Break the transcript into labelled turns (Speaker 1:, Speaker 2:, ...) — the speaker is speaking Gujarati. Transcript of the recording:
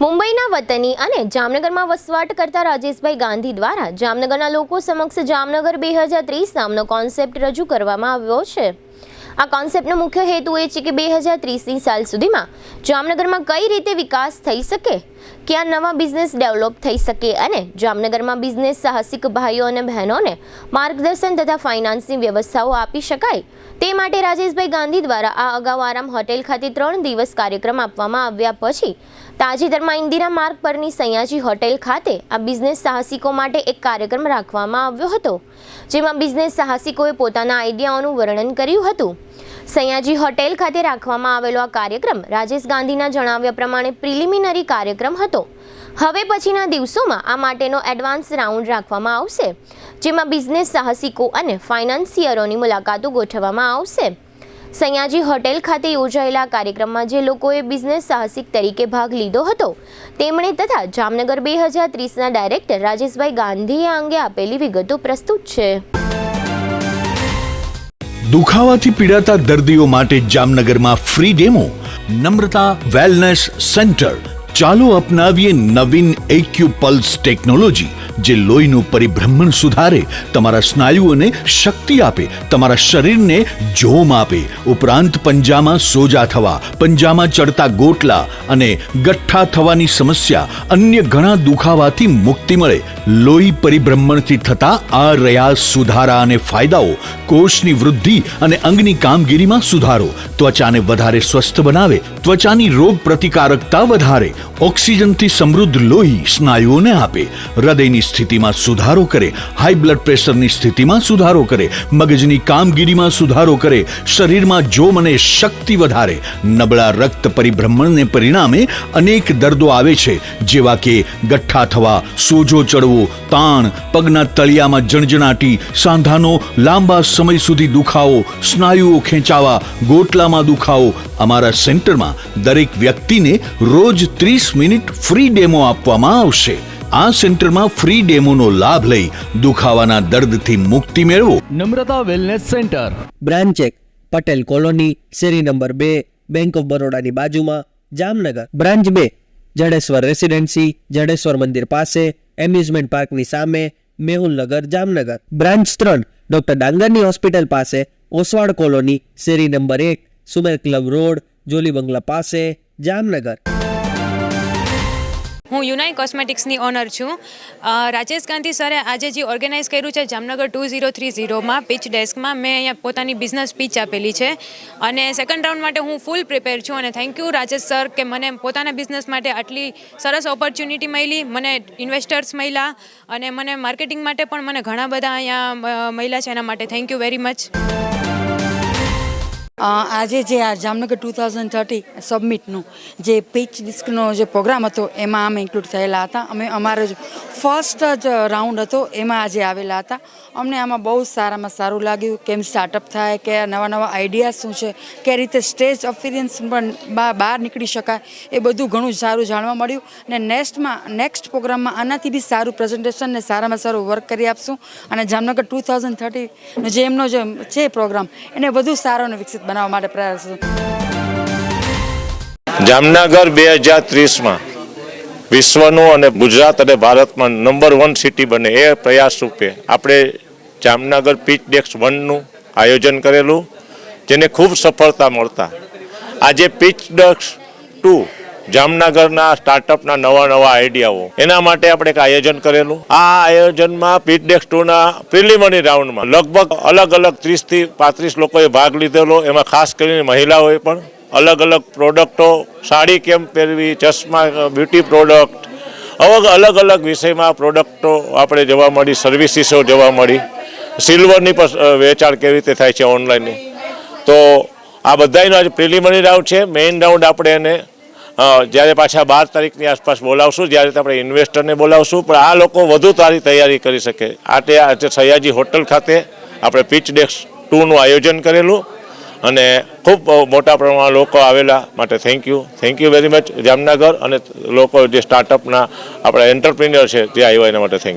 Speaker 1: મુંબઈના વતની અને જામનગરમાં વસવાટ કરતા રાજેશભાઈ ગાંધી દ્વારા જામનગરના લોકો સમક્ષ જામનગર 2030 નામનો કોન્સેપ્ટ રજૂ કરવામાં આવ્યો છે। આ કોન્સેપ્ટનો મુખ્ય હેતુ એ છે કે 2030ની સાલ સુધીમાં જામનગરમાં કઈ રીતે વિકાસ થઈ શકે, ક્યાં નવા બિઝનેસ ડેવલપ થઈ શકે અને જામનગરમાં બિઝનેસ સાહસિક ભાઈઓ અને બહેનોને માર્ગદર્શન તથા ફાઇનાન્સની વ્યવસ્થાઓ આપી શકાય તે માટે રાજેશભાઈ ગાંધી દ્વારા આ અગાઉ આરામ હોટેલ ખાતે 3 દિવસ કાર્યક્રમ આપવામાં આવ્યા પછી તાજેતરમાં ઇન્દિરા માર્ગ પરની સયાજી હોટેલ ખાતે આ બિઝનેસ સાહસિકો માટે એક કાર્યક્રમ રાખવામાં આવ્યો હતો, જેમાં બિઝનેસ સાહસિકોએ પોતાના આઈડિયાઓનું વર્ણન કર્યું હતું। સયાજી હોટેલ ખાતે રાખવામાં આવેલો આ કાર્યક્રમ રાજેશ ગાંધીના જણાવ્યા પ્રમાણે પ્રિલિમિનરી કાર્યક્રમ હતો। હવે પછીના દિવસોમાં આ માટેનો એડવાન્સ રાઉન્ડ રાખવામાં આવશે, જેમાં બિઝનેસ સાહસિકો અને ફાઇનાન્સિયરોની મુલાકાતો ગોઠવવામાં આવશે। સયાજી હોટેલ ખાતે યોજાયેલા કાર્યક્રમમાં જે લોકોએ બિઝનેસ સાહસિક તરીકે ભાગ લીધો હતો તેમણે તથા જામનગર 2030ના ડાયરેક્ટર રાજેશભાઈ ગાંધીએ આ અંગે આપેલી વિગતો પ્રસ્તુત છે।
Speaker 2: દુખાવાથી પીડાતા દર્દીઓ માટે જામનગરમાં ફ્રી ડેમો। નમ્રતા વેલનેસ સેન્ટર। ચાલો અપનાવીએ નવીન એક્યુપલ્સ ટેકનોલોજી, જે લોહીનું પરિભ્રમણ સુધારે, તમારા સ્નાયુઓને શક્તિ આપે, તમારા શરીરને જોમ આપે, ઉપરાંત પંજામાં સોજા થવા, પંજામાં ચડતા ગોટલા અને ગઠ્ઠા થવાની સમસ્યા, અન્ય ઘણા દુખાવાથી મુક્તિ મળે। લોહી પરિભ્રમણથી થતા આ રહ્યા સુધારા અને ફાયદાઓ। કોષની વૃદ્ધિ અને અંગની કામગીરીમાં સુધારો, ત્વચાને વધારે સ્વસ્થ બનાવે, ત્વચાની રોગ પ્રતિકારકતા વધારે, ઓક્સિજનથી સમૃદ્ધ લોહી સ્નાયુઓને આપે, હૃદયની સ્થિતિમાં સુધારો કરે, હાઈ બ્લડ પ્રેશરની સ્થિતિમાં સુધારો કરે, મગજની કામગીરીમાં સુધારો કરે, શરીરમાં જોમ અને શક્તિ વધારે। નબળા રક્ત પરિભ્રમણને પરિણામે અનેક દર્દો આવે છે, જેવા કે ગઠ્ઠા થવા, સોજો ચડવો, તાણ, પગના તળિયામાં જણજણાટી, સાંધાનો લાંબા સમય સુધી દુખાવો, સ્નાયુઓ ખેંચાવા, ગોટલામાં દુખાવો। અમારા સેન્ટરમાં દરેક વ્યક્તિને રોજ 30 મિનિટ ફ્રી ડેમો આપવામાં આવશે। આ સેન્ટરમાં ફ્રી ડેમોનો લાભ લઈ દુખાવાના દર્દથી મુક્તિ મેળવો।
Speaker 3: Namrata wellness centre,
Speaker 4: branch 1 Patel colony, શેરી નંબર 2, બેંક ઓફ બરોડાની બાજુમાં, જામનગર। બ્રાન્ચ 2 જડેશ્વર રેસિડેન્સી, જડેશ્વર મંદિર પાસે, એમ્યુઝમેન્ટ પાર્કની સામે, મેહુલનગર, જામનગર। બ્રાન્ચ 3 ડોક્ટર ડાંગરની હોસ્પિટલ પાસે, ઓસવાડ કોલોની, શેરી number 1, Sumer club road, jolly bungalow પાસે, જામનગર।
Speaker 5: હું યુનાઈ કોસ્મેટિક્સની ઓનર છું। રાજેશ ગાંધી સરે આજે જે ઓર્ગેનાઇઝ કર્યું છે જામનગર 2030માં પીચ ડેસ્કમાં, મેં અહીંયા પોતાની બિઝનેસ પીચ આપેલી છે અને સેકન્ડ રાઉન્ડ માટે હું ફૂલ પ્રિપેર છું અને થેન્ક યુ રાજેશ સર કે મને પોતાના બિઝનેસ માટે આટલી સરસ ઓપોર્ચ્યુનિટી મળી, મને ઇન્વેસ્ટર્સ મળ્યા અને મને માર્કેટિંગ માટે પણ મને ઘણા બધા અહીંયા મળ્યા છે, એના માટે થેન્ક યુ વેરી મચ।
Speaker 6: આજે જે આ જામનગર 2030 સબમિટનું જે પીચ ડિસ્કનો જે પ્રોગ્રામ હતો એમાં અમે ઇન્ક્લુડ થયેલા હતા। અમે અમારો જ ફર્સ્ટ જ રાઉન્ડ હતો એમાં આજે આવેલા હતા। અમને આમાં બહુ સારામાં સારું લાગ્યું, કેમ સ્ટાર્ટઅપ થાય, કે નવા નવા આઈડિયા શું છે, કે રીતે સ્ટેજ એક્સપિરિયન્સ પણ બહાર નીકળી શકાય, એ બધું ઘણું સારું જાણવા મળ્યું અને નેક્સ્ટ પ્રોગ્રામમાં આનાથી બી સારું પ્રેઝન્ટેશન ને સારામાં સારું વર્ક કરી આપશું અને જામનગર 2030નો જે એમનો જે છે પ્રોગ્રામ એને વધુ સારો અને વિકસિત બનાવવા માટે પ્રયાસ છે।
Speaker 7: જામનગર 2030માં વિશ્વનું અને ગુજરાત અને ભારતમાં નંબર 1 સિટી બને એ પ્રયાસ રૂપે આપણે જામનગર પીચ ડેસ્ક 1નું આયોજન કરેલું, જેને ખૂબ સફળતા મળતા આજે પીચ ડેસ્ક 2 જામનગરના સ્ટાર્ટઅપના નવા આઈડિયાઓ, એના માટે આપણે એક આયોજન કરેલું। આ આયોજનમાં પીચ ડેસ્ક 2ના પ્રિલિમિનરી રાઉન્ડમાં લગભગ અલગ 30 થી 35 લોકોએ ભાગ લીધેલો। એમાં ખાસ કરીને મહિલાઓએ પણ અલગ પ્રોડક્ટો, સાડી કેમ પહેરવી, ચશ્મા, બ્યુટી પ્રોડક્ટ, અલગ વિષયમાં પ્રોડક્ટો આપણે જોવા મળી, સર્વિસીસો જોવા મળી, સિલ્વરની પણ વેચાણ કેવી રીતે થાય છે ઓનલાઈનની। તો આ બધાનો આજે પ્રિલિમિનરી રાઉન્ડ છે। મેઇન રાઉન્ડ આપણે એને જ્યારે પાછા 12 તારીખની આસપાસ બોલાવશું, જ્યારે આપણે ઇન્વેસ્ટરને બોલાવશું, પણ આ લોકો વધુ સારી તૈયારી કરી શકે આજે સયાજી હોટલ ખાતે આપણે પીચ ડેસ્ક 2નું આયોજન કરેલું અને ખૂબ મોટા પ્રમાણમાં લોકો આવેલા માટે thank you very much Jamnagar અને લોકો જે સ્ટાર્ટઅપના આપણા એન્ટરપ્રિન્યોર છે જે આવ્યા એના માટે થેન્ક યુ।